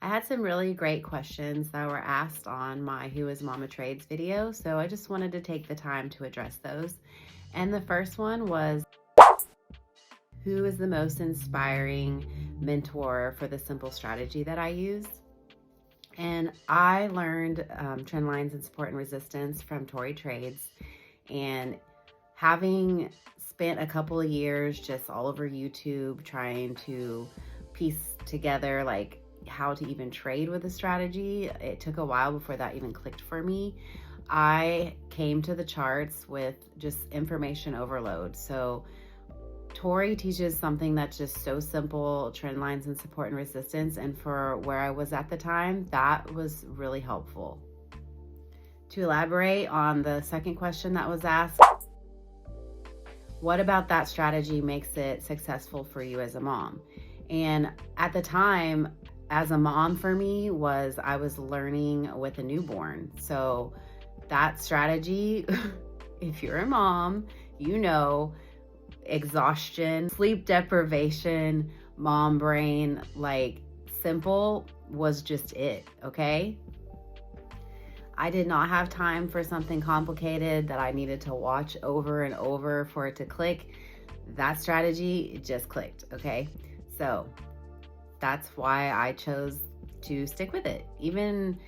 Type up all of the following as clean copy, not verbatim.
I had some really great questions that were asked on my Who is Momma Trades video, so I just wanted to take the time to address those. And the first one was, who is the most inspiring mentor for the simple strategy that I use? And I learned trend lines and support and resistance from Tori Trades, and having spent a couple of years just all over YouTube trying to piece together like how to even trade with a strategy, it took a while before that even clicked for me. I came to the charts with just information overload. So Tori teaches something that's just so simple, trend lines and support and resistance. And for where I was at the time, that was really helpful. To elaborate on the second question that was asked, what about that strategy makes it successful for you as a mom? And at the time, as a mom for me, I was learning with a newborn. So that strategy, if you're a mom, you know, exhaustion, sleep deprivation, mom brain, like simple was just it, okay? I did not have time for something complicated that I needed to watch over and over for it to click. That strategy, it just clicked, okay? So that's why I chose to stick with it. Even,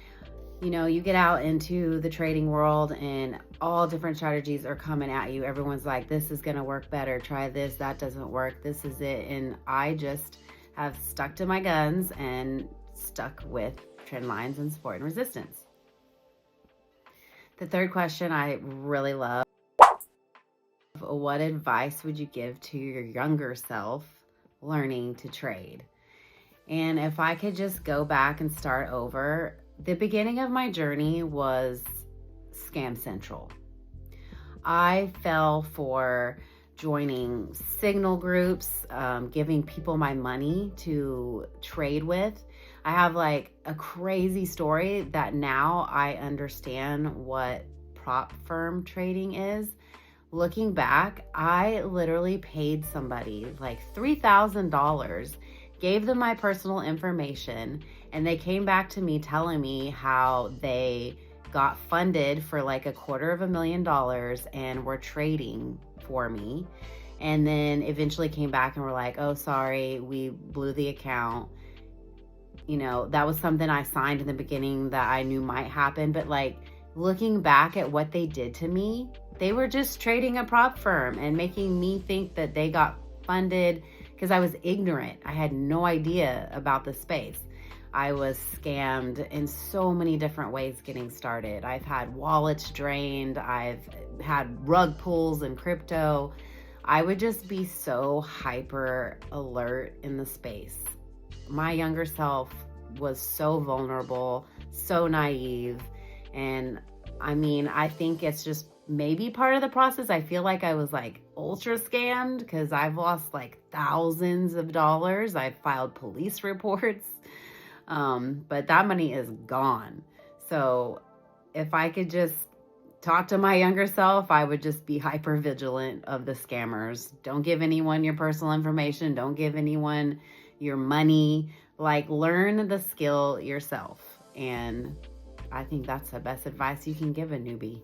you know, you get out into the trading world and all different strategies are coming at you. Everyone's like, this is gonna work better. Try this, that doesn't work. This is it. And I just have stuck to my guns and stuck with trend lines and support and resistance. The third question I really love. What advice would you give to your younger self learning to trade? And if I could just go back and start over, the beginning of my journey was scam central. I fell for joining signal groups, giving people my money to trade with. I have like a crazy story that now I understand what prop firm trading is. Looking back, I literally paid somebody like $3,000, gave them my personal information, and they came back to me telling me how they got funded for like $250,000 and were trading for me. And then eventually came back and were like, oh, sorry, we blew the account. You know, that was something I signed in the beginning that I knew might happen. But like looking back at what they did to me, they were just trading a prop firm and making me think that they got funded because I was ignorant. I had no idea about the space. I was scammed in so many different ways getting started. I've had wallets drained. I've had rug pulls in crypto. I would just be so hyper alert in the space. My younger self was so vulnerable, so naive. And I mean, I think it's just maybe part of the process. I feel like I was like ultra scammed because I've lost like thousands of dollars. I've filed police reports. But that money is gone. So if I could just talk to my younger self, I would just be hyper vigilant of the scammers. Don't give anyone your personal information. Don't give anyone your money. Like, learn the skill yourself. And I think that's the best advice you can give a newbie.